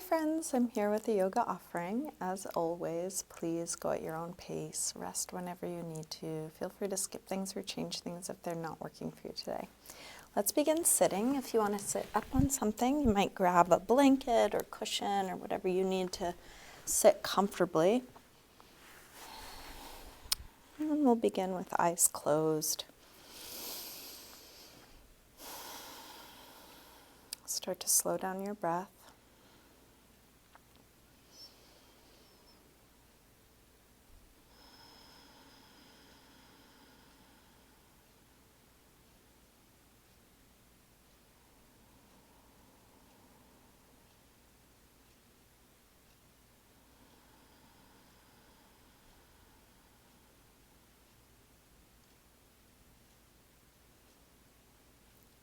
Hi friends, I'm here with a yoga offering. As always, please go at your own pace, rest whenever you need to. Feel free to skip things or change things if they're not working for you today. Let's begin sitting. If you want to sit up on something, you might grab a blanket or cushion or whatever you need to sit comfortably. And we'll begin with eyes closed. Start to slow down your breath.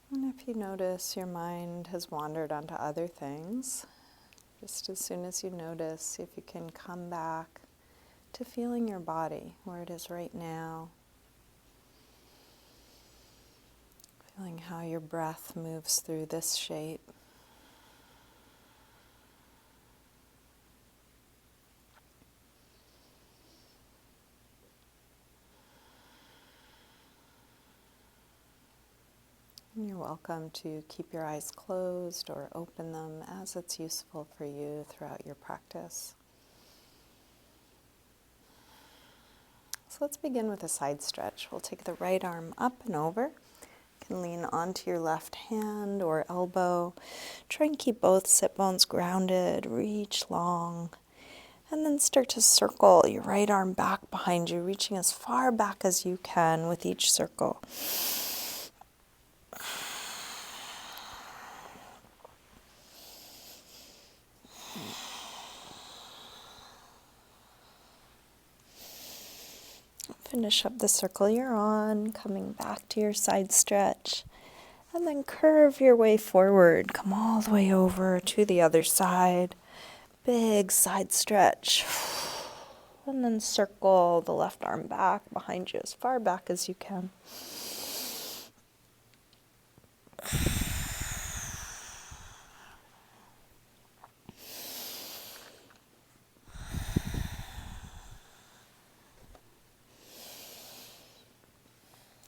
And if you notice your mind has wandered onto other things, just as soon as you notice, see if you can come back to feeling your body, where it is right now. Feeling how your breath moves through this shape. And you're welcome to keep your eyes closed or open them as it's useful for you throughout your practice. So let's begin with a side stretch. We'll take the right arm up and over. You can lean onto your left hand or elbow. Try and keep both sit bones grounded. Reach long. And then start to circle your right arm back behind you, reaching as far back as you can with each circle. Finish up the circle you're on, coming back to your side stretch, and then curve your way forward. Come all the way over to the other side. Big side stretch. And then circle the left arm back behind you as far back as you can.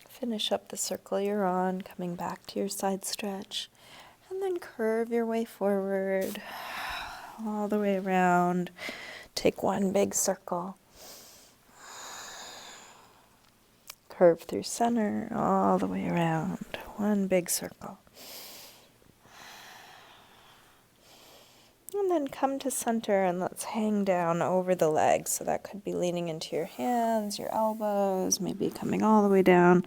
Finish up the circle you're on, coming back to your side stretch, and then curve your way forward, all the way around. Take one big circle. Curve through center, all the way around, one big circle. And then come to center and let's hang down over the legs. So that could be leaning into your hands, your elbows, maybe coming all the way down.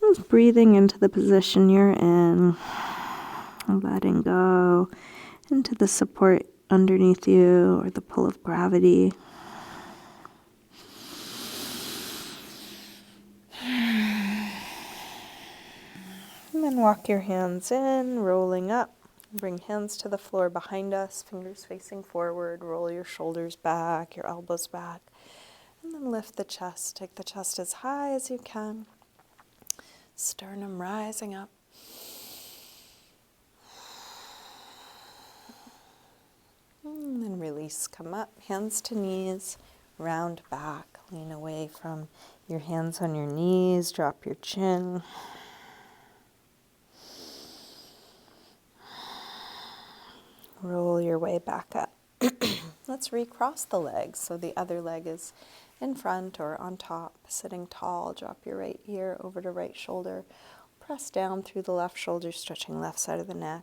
Just breathing into the position you're in. Letting go into the support underneath you or the pull of gravity. And then walk your hands in, rolling up. Bring hands to the floor behind us, fingers facing forward. Roll your shoulders back, your elbows back. And then lift the chest. Take the chest as high as you can. Sternum rising up. And then release, come up, hands to knees, round back. Lean away from your hands on your knees, drop your chin. Roll your way back up. Let's recross the legs. So the other leg is in front or on top, sitting tall. Drop your right ear over to right shoulder. Press down through the left shoulder, stretching left side of the neck.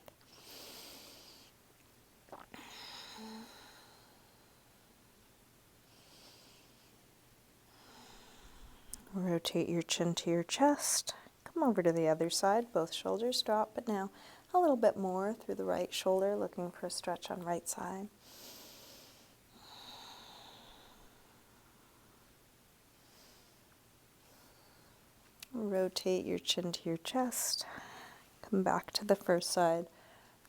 Rotate your chin to your chest. Come over to the other side. Both shoulders drop, but now a little bit more through the right shoulder, looking for a stretch on right side. Rotate your chin to your chest. Come back to the first side.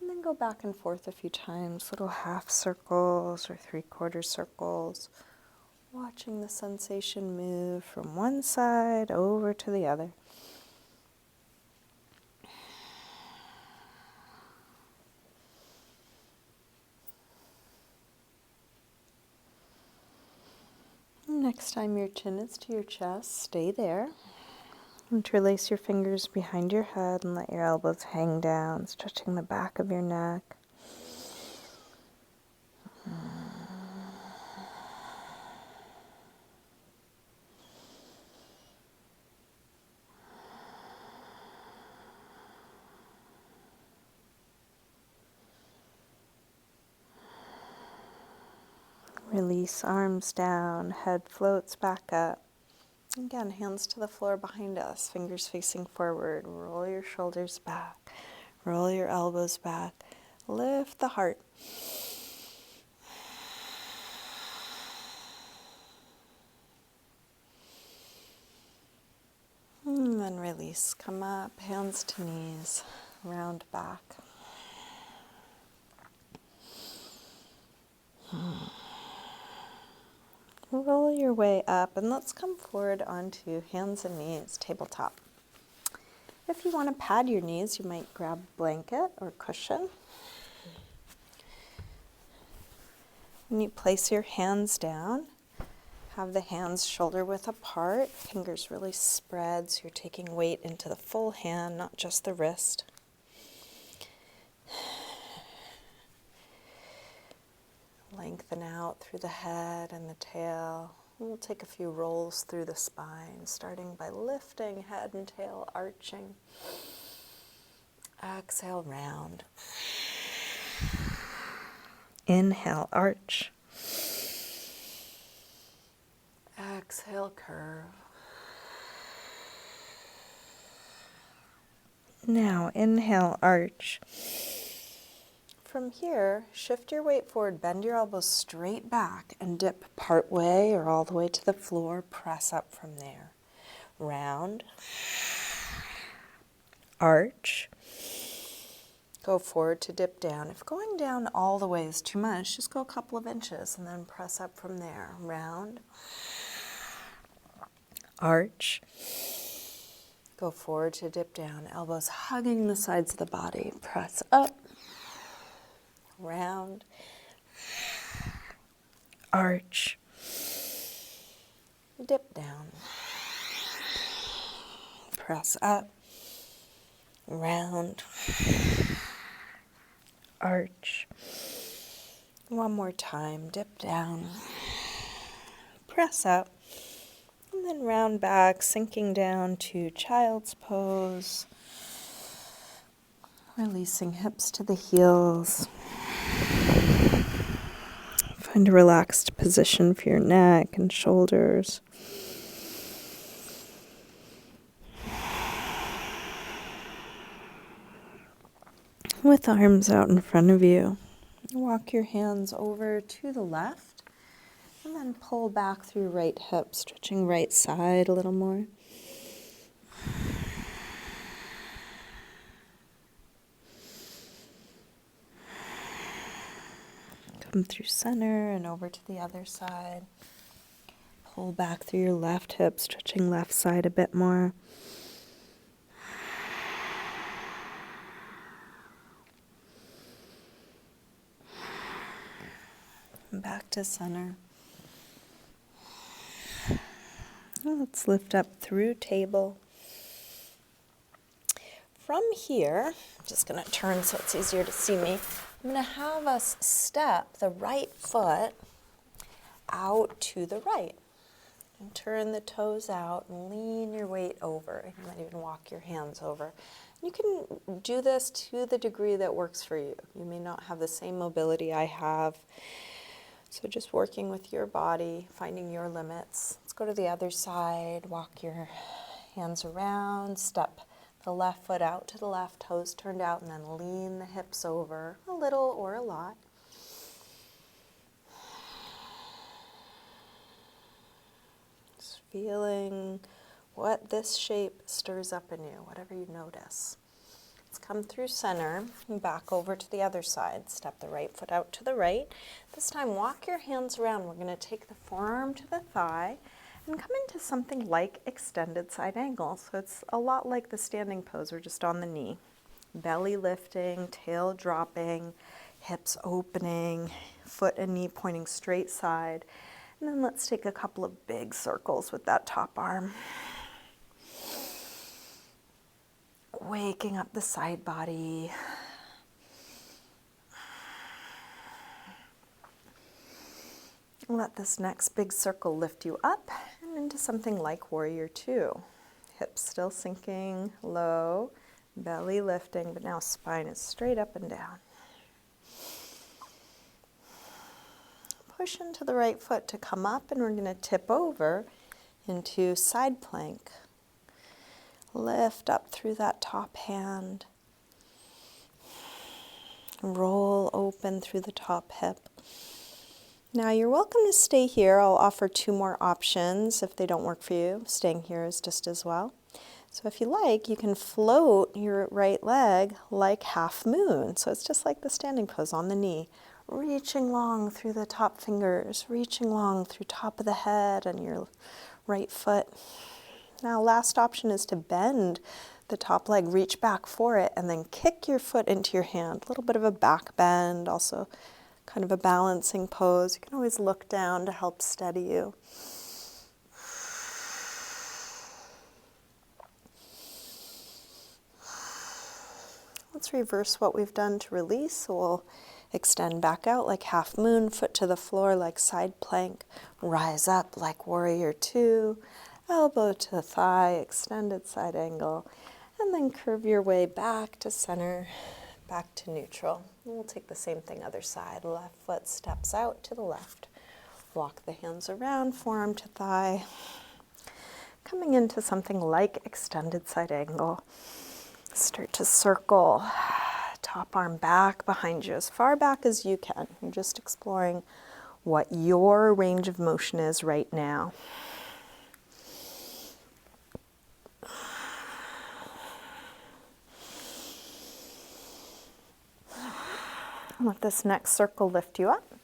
And then go back and forth a few times, little half circles or 3/4 circles. Watching the sensation move from one side over to the other. Next time your chin is to your chest, stay there. Interlace your fingers behind your head and let your elbows hang down, stretching the back of your neck. Release arms down, head floats back up. Again, hands to the floor behind us, fingers facing forward. Roll your shoulders back, roll your elbows back, lift the heart. And then release, come up, hands to knees, round back. Roll your way up and let's come forward onto hands and knees, tabletop. If you want to pad your knees, you might grab a blanket or cushion. When you place your hands down, have the hands shoulder width apart, fingers really spread so you're taking weight into the full hand, not just the wrist. Lengthen out through the head and the tail. We'll take a few rolls through the spine, starting by lifting head and tail, arching. Exhale, round. Inhale, arch. Exhale, curve. Now, inhale, arch. From here, shift your weight forward, bend your elbows straight back and dip part way or all the way to the floor. Press up from there. Round. Arch. Go forward to dip down. If going down all the way is too much, just go a couple of inches and then press up from there. Round. Arch. Go forward to dip down. Elbows hugging the sides of the body. Press up. Round, arch, dip down, press up, round, arch. One more time, dip down, press up, and then round back, sinking down to child's pose, releasing hips to the heels. Find a relaxed position for your neck and shoulders. With arms out in front of you, walk your hands over to the left and then pull back through right hip, stretching right side a little more. Come through center and over to the other side. Pull back through your left hip, stretching left side a bit more. And back to center. Let's lift up through table. From here, I'm just going to turn so it's easier to see me. I'm going to have us step the right foot out to the right. And turn the toes out and lean your weight over. You might even walk your hands over. You can do this to the degree that works for you. You may not have the same mobility I have. So just working with your body, finding your limits. Let's go to the other side. Walk your hands around. Step the left foot out to the left, toes turned out, and then lean the hips over a little or a lot. Just feeling what this shape stirs up in you, whatever you notice. Let's come through center and back over to the other side. Step the right foot out to the right. This time, walk your hands around. We're going to take the forearm to the thigh and come into something like extended side angle. So it's a lot like the standing pose. We're just on the knee. Belly lifting, tail dropping, hips opening, foot and knee pointing straight side. And then let's take a couple of big circles with that top arm. Waking up the side body. Let this next big circle lift you up and into something like Warrior Two. Hips still sinking low, belly lifting, but now spine is straight up and down. Push into the right foot to come up, and we're going to tip over into side plank. Lift up through that top hand. Roll open through the top hip. Now you're welcome to stay here. I'll offer 2 more options if they don't work for you. Staying here is just as well. So if you like, you can float your right leg like half moon. So it's just like the standing pose on the knee. Reaching long through the top fingers, reaching long through top of the head and your right foot. Now last option is to bend the top leg, reach back for it, and then kick your foot into your hand. A little bit of a back bend, also kind of a balancing pose. You can always look down to help steady you. Let's reverse what we've done to release. So we'll extend back out like half moon, foot to the floor like side plank, rise up like Warrior Two, elbow to thigh, extended side angle, and then curve your way back to center, back to neutral. And we'll take the same thing other side. Left foot steps out to the left. Walk the hands around, forearm to thigh. Coming into something like extended side angle. Start to circle. Top arm back behind you, as far back as you can. You're just exploring what your range of motion is right now. Let this next circle lift you up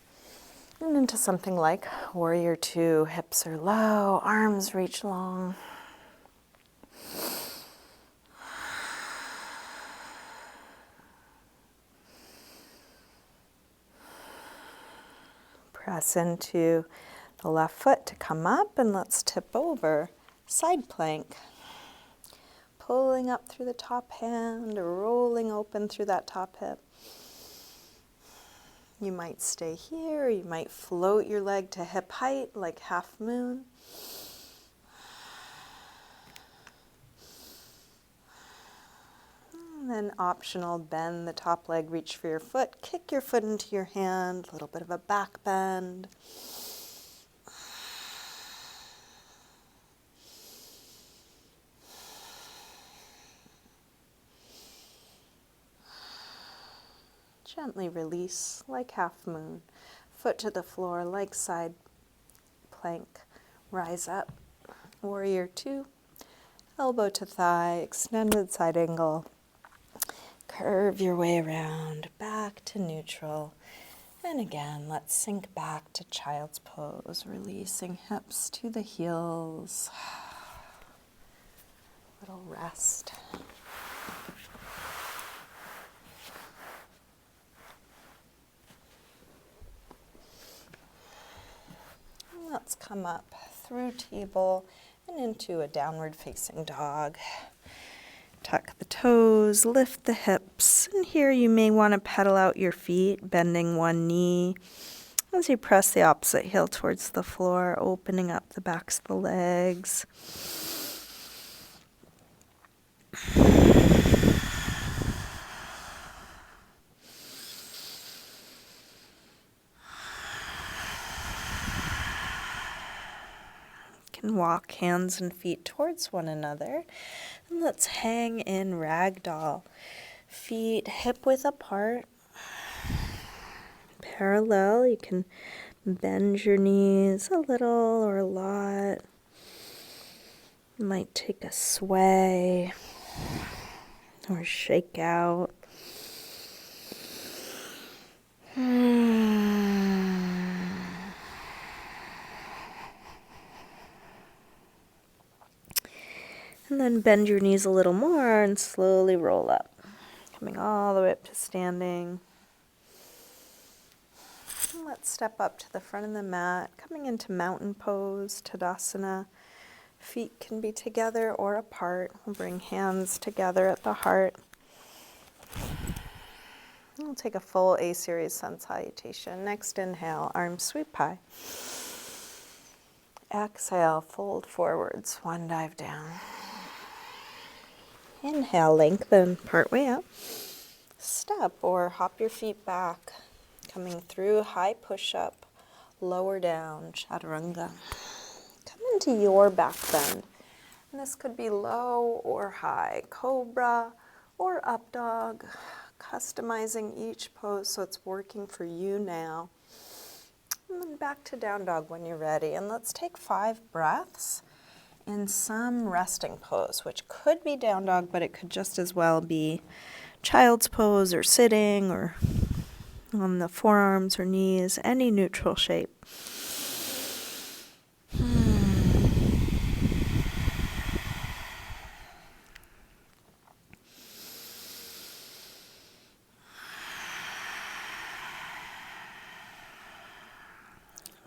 and into something like Warrior Two. Hips are low, arms reach long. Press into the left foot to come up, and let's tip over side plank. Pulling up through the top hand, rolling open through that top hip. You might stay here, you might float your leg to hip height like half moon. And then optional, bend the top leg, reach for your foot, kick your foot into your hand, a little bit of a back bend. Gently release like half moon. Foot to the floor like side plank. Rise up. Warrior Two. Elbow to thigh. Extended side angle. Curve your way around. Back to neutral. And again, let's sink back to child's pose. Releasing hips to the heels. Little rest. Let's come up through table and into a downward facing dog. Tuck the toes, lift the hips, and here you may want to pedal out your feet, bending one knee as you press the opposite heel towards the floor, opening up the backs of the legs. And walk hands and feet towards one another. And let's hang in ragdoll. Feet hip width apart. Parallel. You can bend your knees a little or a lot. You might take a sway or shake out. And then bend your knees a little more and slowly roll up. Coming all the way up to standing. And let's step up to the front of the mat, coming into mountain pose, Tadasana. Feet can be together or apart. We'll bring hands together at the heart. We'll take a full A-series sun salutation. Next inhale, arms sweep high. Exhale, fold forward, swan dive down. Inhale, lengthen partway up. Step or hop your feet back. Coming through, high push-up, lower down, chaturanga. Come into your back bend. And this could be low or high, cobra or up dog. Customizing each pose so it's working for you now. And then back to down dog when you're ready. And let's take 5 breaths in some resting pose, which could be down dog, but it could just as well be child's pose or sitting or on the forearms or knees, any neutral shape.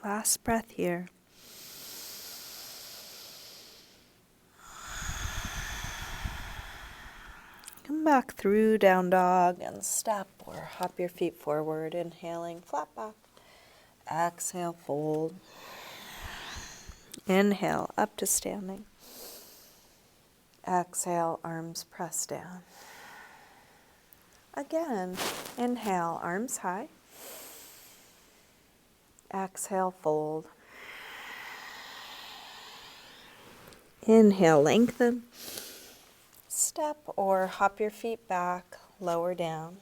Last breath here. Come back through down dog and step or hop your feet forward, inhaling, flat back. Exhale, fold. Inhale, up to standing. Exhale, arms press down. Again, inhale, arms high. Exhale, fold. Inhale, lengthen. Step or hop your feet back, lower down.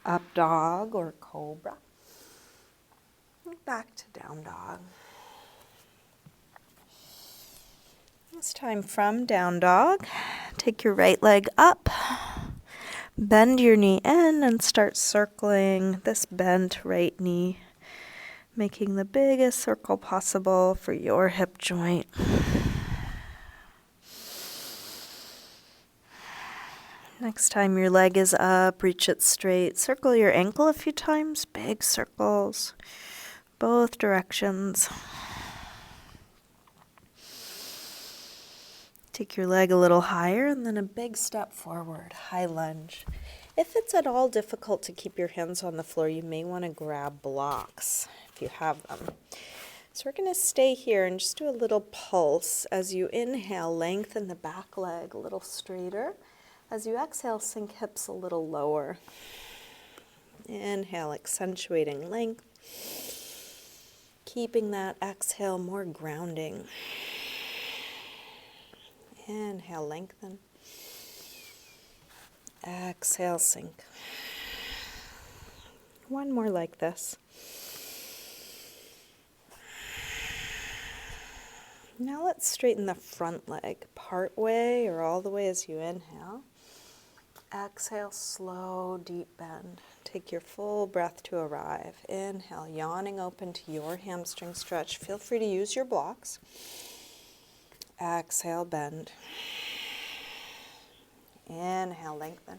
Up dog or cobra. Back to down dog. This time from down dog, take your right leg up. Bend your knee in and start circling this bent right knee, making the biggest circle possible for your hip joint. Next time your leg is up, reach it straight. Circle your ankle a few times, big circles, both directions. Take your leg a little higher and then a big step forward, high lunge. If it's at all difficult to keep your hands on the floor, you may want to grab blocks if you have them. So we're going to stay here and just do a little pulse. As you inhale, lengthen the back leg a little straighter. As you exhale, sink hips a little lower. Inhale, accentuating length. Keeping that exhale more grounding. Inhale, lengthen. Exhale, sink. One more like this. Now let's straighten the front leg, part way or all the way as you inhale. Exhale, slow, deep bend. Take your full breath to arrive. Inhale, yawning open to your hamstring stretch. Feel free to use your blocks. Exhale, bend. Inhale, lengthen.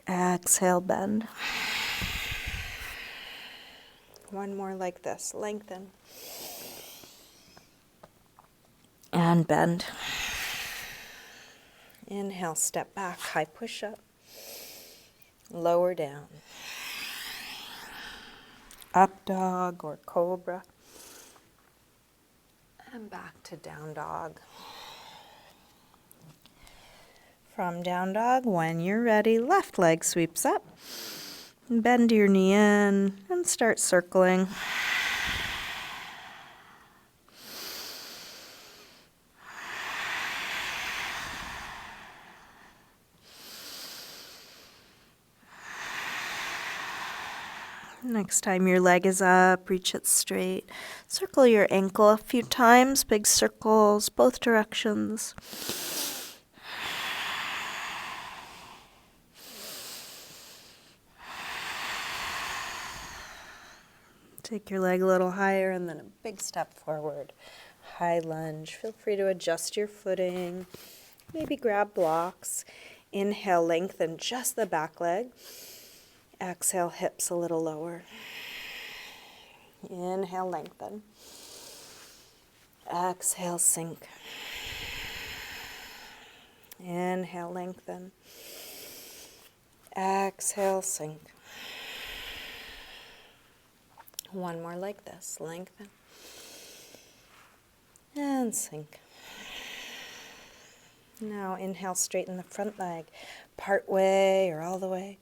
Exhale, bend. One more like this. Lengthen. And bend. Inhale, step back, high push-up. Lower down. Up dog or cobra. And back to down dog. From down dog, when you're ready, left leg sweeps up. Bend your knee in and start circling. Next time your leg is up, reach it straight. Circle your ankle a few times, big circles, both directions. Take your leg a little higher and then a big step forward. High lunge. Feel free to adjust your footing. Maybe grab blocks. Inhale, lengthen just the back leg. Exhale, hips a little lower. Inhale, lengthen. Exhale, sink. Inhale, lengthen. Exhale, sink. One more like this. Lengthen. And sink. Now inhale, straighten the front leg, part way or all the way.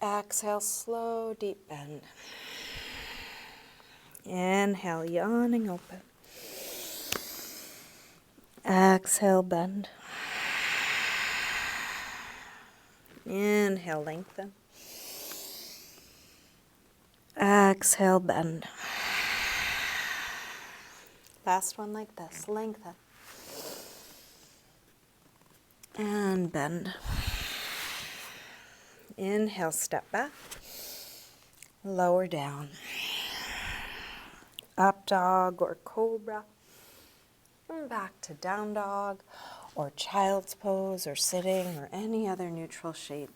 Exhale, slow, deep bend. Inhale, yawning open. Exhale, bend. Inhale, lengthen. Exhale, bend. Last one like this, lengthen. And bend. Inhale, step back. Lower down. Up dog or cobra. And back to down dog or child's pose or sitting or any other neutral shape.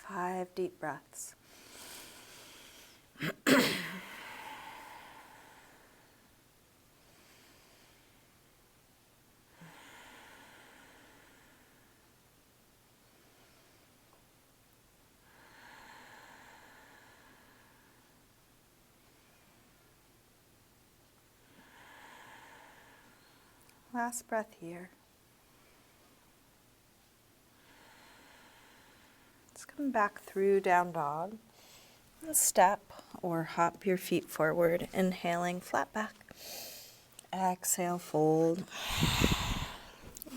5 deep breaths. Last breath here. Let's come back through down dog. Step or hop your feet forward, inhaling, flat back. Exhale, fold.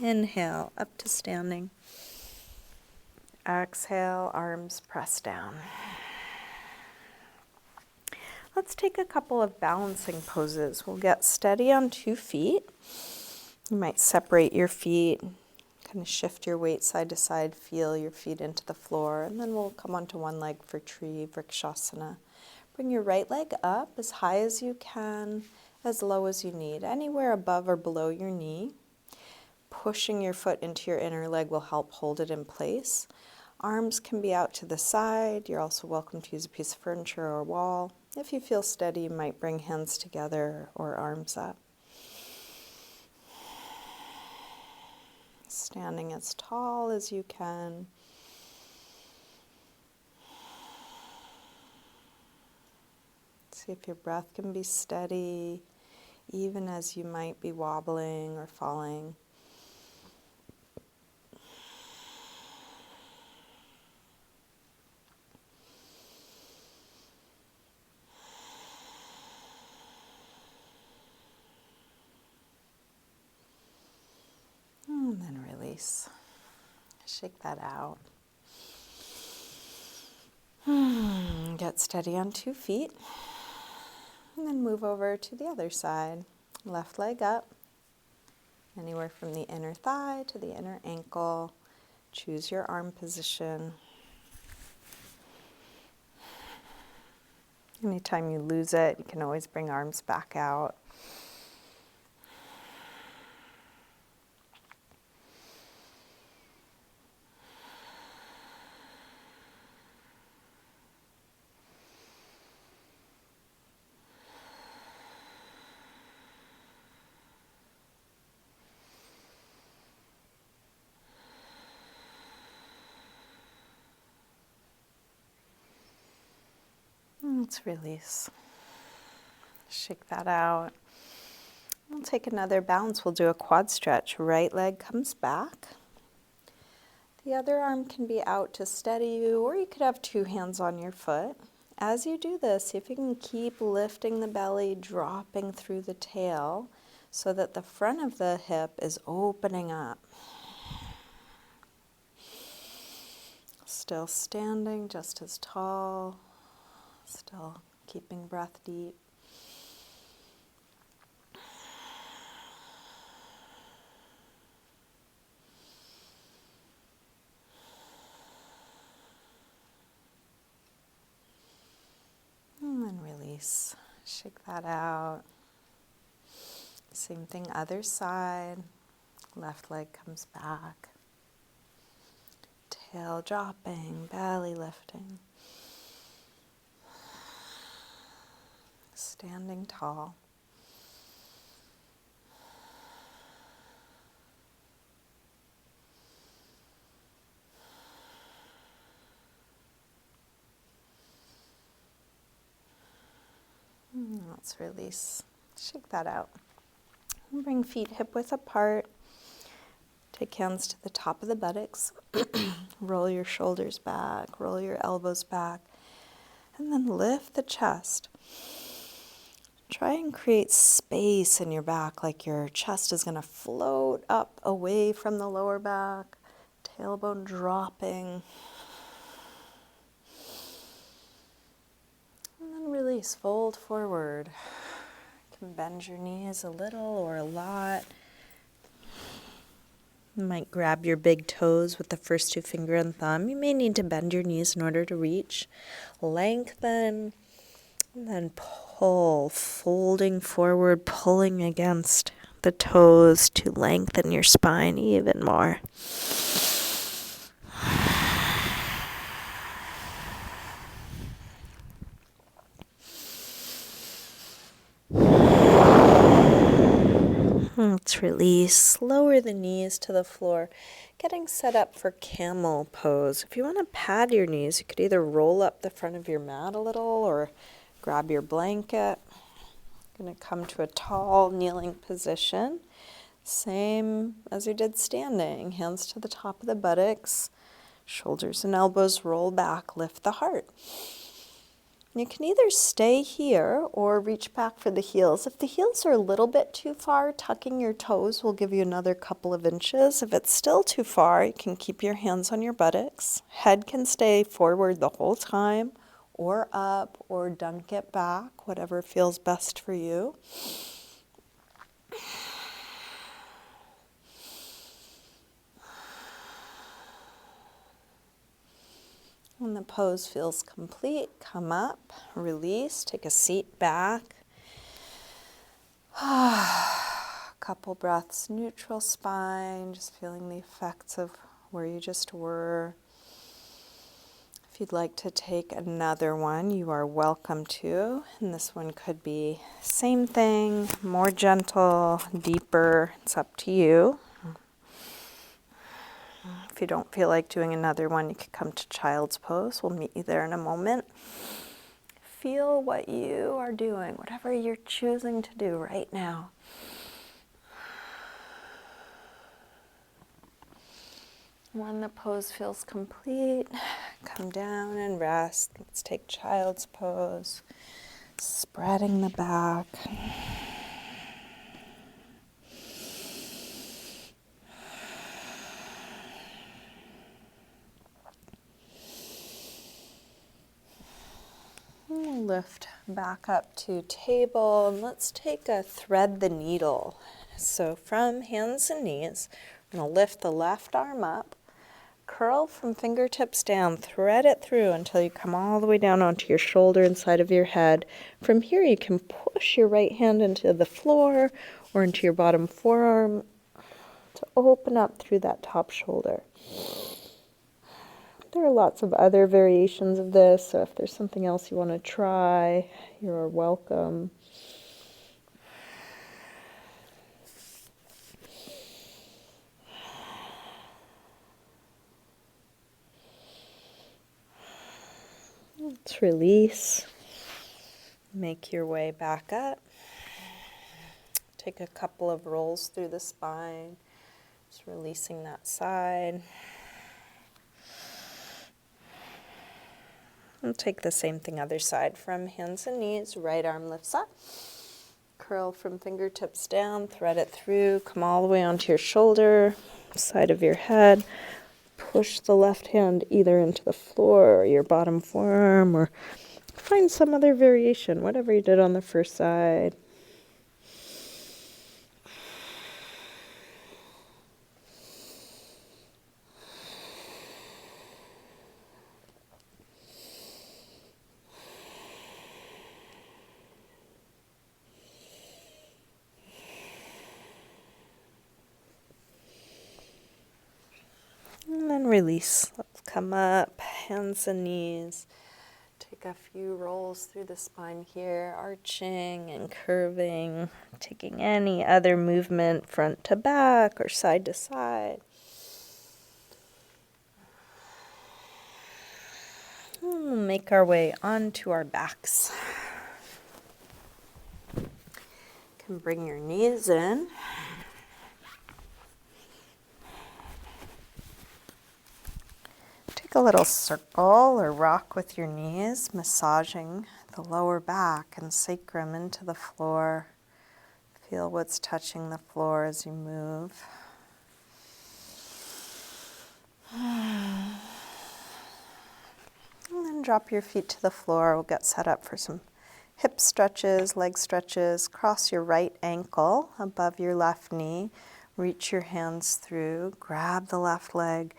Inhale, up to standing. Exhale, arms press down. Let's take a couple of balancing poses. We'll get steady on 2 feet. You might separate your feet, kind of shift your weight side to side, feel your feet into the floor, and then we'll come onto one leg for tree, vrikshasana. Bring your right leg up as high as you can, as low as you need, anywhere above or below your knee. Pushing your foot into your inner leg will help hold it in place. Arms can be out to the side. You're also welcome to use a piece of furniture or wall. If you feel steady, you might bring hands together or arms up. Standing as tall as you can. See if your breath can be steady, even as you might be wobbling or falling. And then release. Shake that out. Get steady on 2 feet. And then move over to the other side. Left leg up. Anywhere from the inner thigh to the inner ankle. Choose your arm position. Anytime you lose it, you can always bring arms back out. Let's release. Shake that out. We'll take another balance. We'll do a quad stretch. Right leg comes back. The other arm can be out to steady you, or you could have 2 hands on your foot. As you do this, see if you can keep lifting the belly, dropping through the tail, so that the front of the hip is opening up. Still standing, just as tall. Still keeping breath deep. And then release. Shake that out. Same thing, other side. Left leg comes back. Tail dropping, belly lifting. Standing tall. Let's release. Shake that out. Bring feet hip width apart. Take hands to the top of the buttocks. Roll your shoulders back. Roll your elbows back. And then lift the chest. Try and create space in your back, like your chest is going to float up away from the lower back. Tailbone dropping. And then release, fold forward. You can bend your knees a little or a lot. You might grab your big toes with the first two finger and thumb. You may need to bend your knees in order to reach. Lengthen, and then pull, folding forward, pulling against the toes to lengthen your spine even more. Let's release, lower the knees to the floor, getting set up for Camel Pose. If you want to pad your knees, you could either roll up the front of your mat a little or grab your blanket. You're going to come to a tall kneeling position, same as we did standing. Hands to the top of the buttocks, shoulders and elbows roll back, lift the heart. You can either stay here or reach back for the heels. If the heels are a little bit too far, tucking your toes will give you another couple of inches. If it's still too far, you can keep your hands on your buttocks. Head can stay forward the whole time, or up, or dunk it back, whatever feels best for you. When the pose feels complete, come up, release, take a seat back. Couple breaths, neutral spine, just feeling the effects of where you just were. If you'd like to take another one, you are welcome to. And this one could be same thing, more gentle, deeper. It's up to you. If you don't feel like doing another one, you can come to Child's Pose. We'll meet you there in a moment. Feel what you are doing, whatever you're choosing to do right now. When the pose feels complete, come down and rest. Let's take Child's Pose, spreading the back. Lift back up to table, and let's take a thread the needle. So from hands and knees, we're going to lift the left arm up, curl from fingertips down, thread it through until you come all the way down onto your shoulder and side of your head. From here you can push your right hand into the floor or into your bottom forearm to open up through that top shoulder. There are lots of other variations of this, so if there's something else you want to try, you're welcome. Let's release. Make your way back up. Take a couple of rolls through the spine, just releasing that side. And take the same thing other side. From hands and knees, right arm lifts up. Curl from fingertips down, thread it through, come all the way onto your shoulder, side of your head. Push the left hand either into the floor or your bottom forearm, or find some other variation, whatever you did on the first side. release. Let's come up, hands and knees. Take a few rolls through the spine here, arching and curving, taking any other movement front to back or side to side. We'll make our way onto our backs. You can bring your knees in. Take a little circle or rock with your knees, massaging the lower back and sacrum into the floor. Feel what's touching the floor as you move. And then drop your feet to the floor. We'll get set up for some hip stretches, leg stretches. Cross your right ankle above your left knee. Reach your hands through, grab the left leg,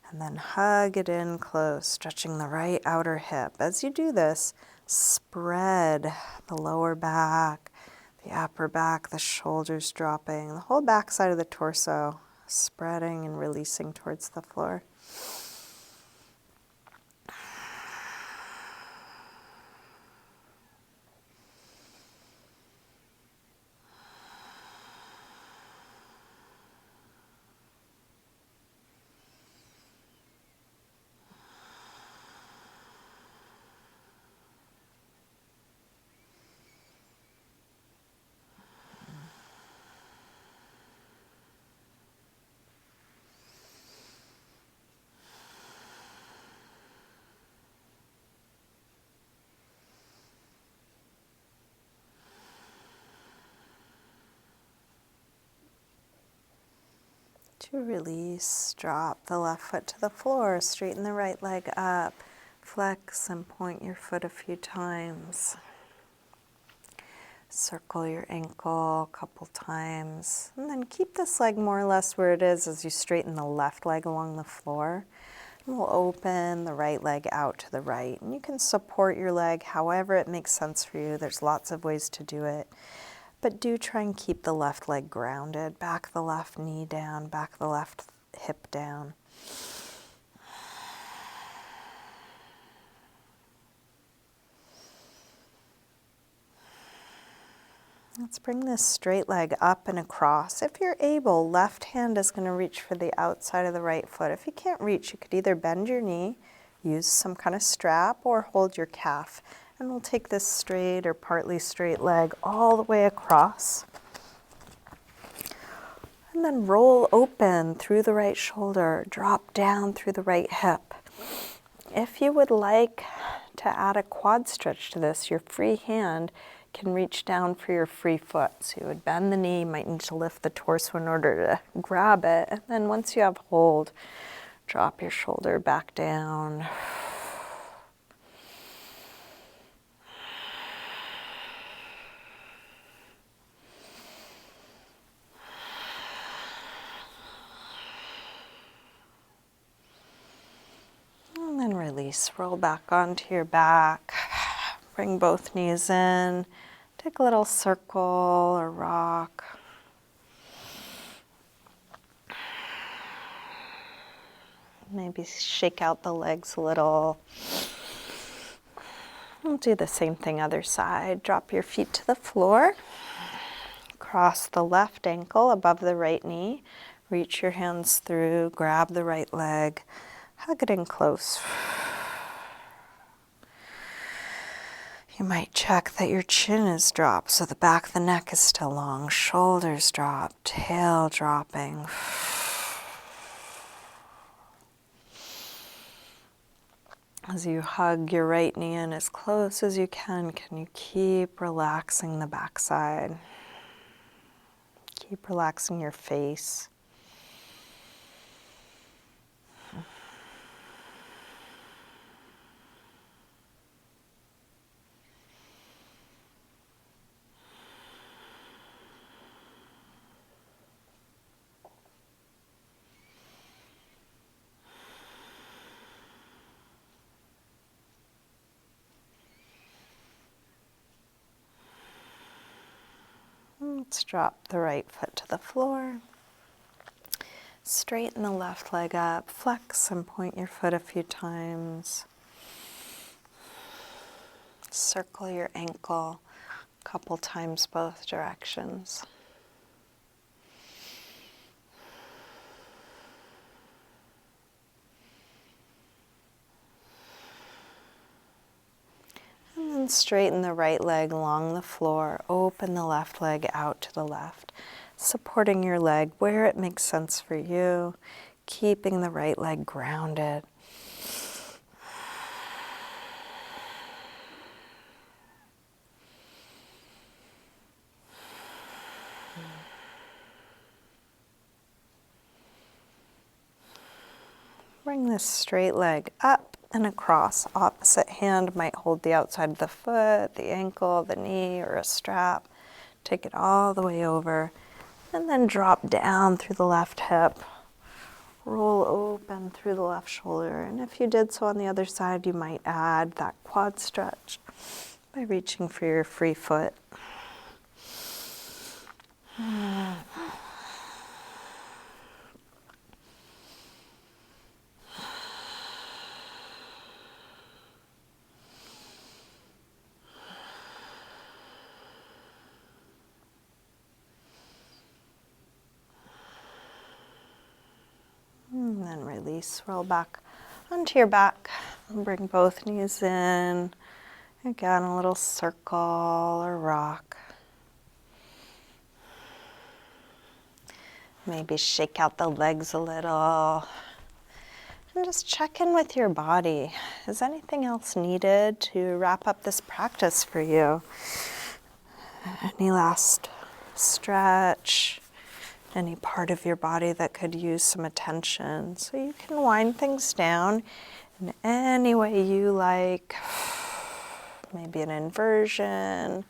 and then hug it in close, stretching the right outer hip. As you do this, spread the lower back, the upper back, the shoulders dropping, the whole back side of the torso spreading and releasing towards the floor. To release, drop the left foot to the floor, straighten the right leg up, flex and point your foot a few times. Circle your ankle a couple times, and then keep this leg more or less where it is as you straighten the left leg along the floor. And we'll open the right leg out to the right, and you can support your leg however it makes sense for you. There's lots of ways to do it. But do try and keep the left leg grounded. Back the left knee down, back the left hip down. Let's bring this straight leg up and across. If you're able, left hand is going to reach for the outside of the right foot. If you can't reach, you could either bend your knee, use some kind of strap, or hold your calf. And we'll take this straight or partly straight leg all the way across. And then roll open through the right shoulder, drop down through the right hip. If you would like to add a quad stretch to this, your free hand can reach down for your free foot. So you would bend the knee, you might need to lift the torso in order to grab it. And then once you have hold, drop your shoulder back down. And then release, roll back onto your back. Bring both knees in. Take a little circle or rock. Maybe shake out the legs a little. We'll do the same thing other side. Drop your feet to the floor. Cross the left ankle above the right knee. Reach your hands through, grab the right leg. Hug it in close. You might check that your chin is dropped so the back of the neck is still long. Shoulders drop, tail dropping. As you hug your right knee in as close as you can you keep relaxing the backside? Keep relaxing your face. Let's drop the right foot to the floor. Straighten the left leg up, flex and point your foot a few times. Circle your ankle a couple times both directions. And then straighten the right leg along the floor, open the left leg out to the left, supporting your leg where it makes sense for you, keeping the right leg grounded. Bring this straight leg up and across. Opposite hand might hold the outside of the foot, the ankle, the knee, or a strap. Take it all the way over and then drop down through the left hip. Roll open through the left shoulder. And if you did so on the other side, you might add that quad stretch by reaching for your free foot. And then release, roll back onto your back. And bring both knees in. Again, a little circle or rock. Maybe shake out the legs a little. And just check in with your body. Is anything else needed to wrap up this practice for you? Any last stretch? Any part of your body that could use some attention? So you can wind things down in any way you like. Maybe an inversion,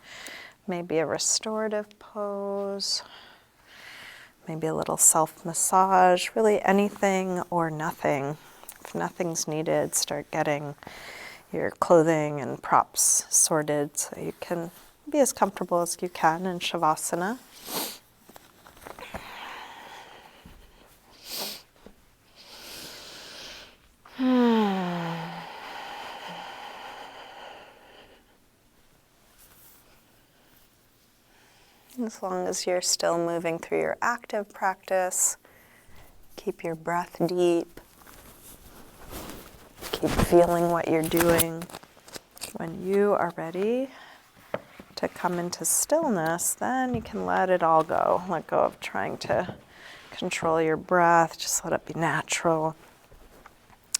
maybe a restorative pose, maybe a little self-massage, really anything or nothing. If nothing's needed, start getting your clothing and props sorted so you can be as comfortable as you can in Shavasana. As long as you're still moving through your active practice, keep your breath deep. Keep feeling what you're doing. When you are ready to come into stillness, then you can let it all go. Let go of trying to control your breath. Just let it be natural.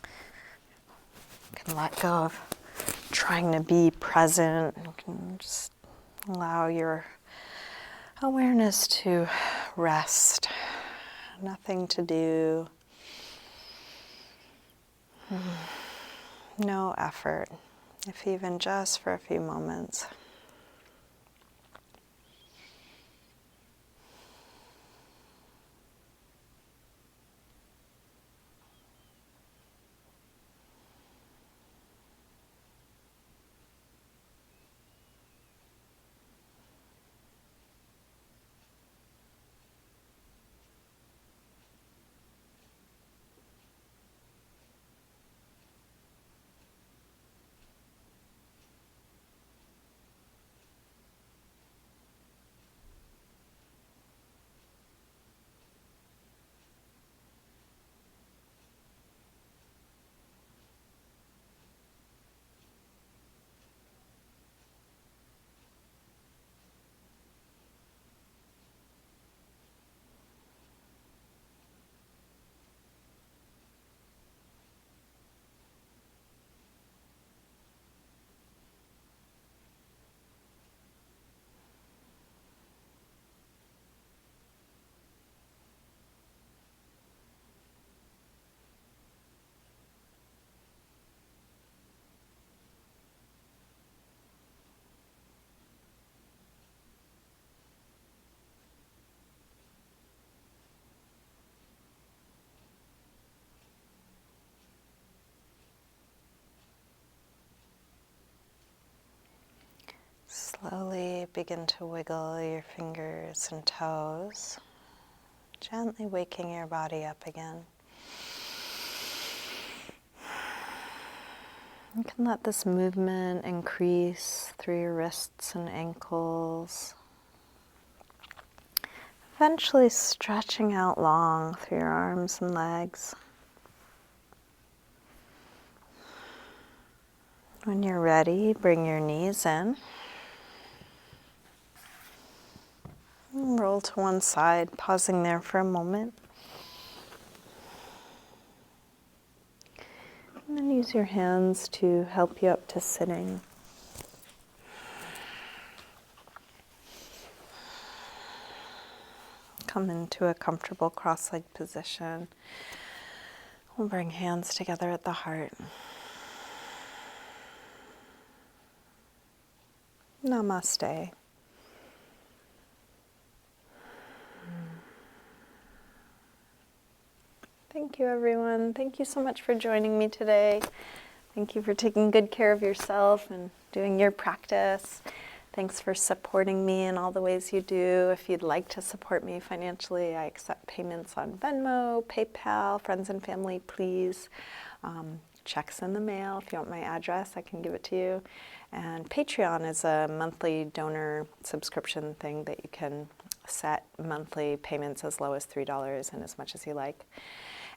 You can let go of trying to be present. You can just allow your awareness to rest. Nothing to do. No effort, if even just for a few moments. Slowly begin to wiggle your fingers and toes. Gently waking your body up again. You can let this movement increase through your wrists and ankles, eventually stretching out long through your arms and legs. When you're ready, bring your knees in. And roll to one side, pausing there for a moment. And then use your hands to help you up to sitting. Come into a comfortable cross-legged position. We'll bring hands together at the heart. Namaste. Thank you, everyone. Thank you so much for joining me today. Thank you for taking good care of yourself and doing your practice. Thanks for supporting me in all the ways you do. If you'd like to support me financially, I accept payments on Venmo, PayPal, friends and family, please. Checks in the mail. If you want my address, I can give it to you. And Patreon is a monthly donor subscription thing that you can set monthly payments as low as $3 and as much as you like.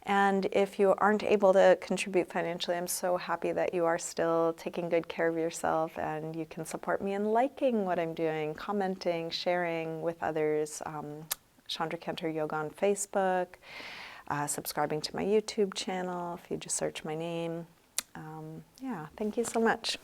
And if you aren't able to contribute financially, I'm so happy that you are still taking good care of yourself, and you can support me in liking what I'm doing, commenting, sharing with others. Chandra Cantor Yoga on Facebook, subscribing to my YouTube channel if you just search my name. Yeah, thank you so much.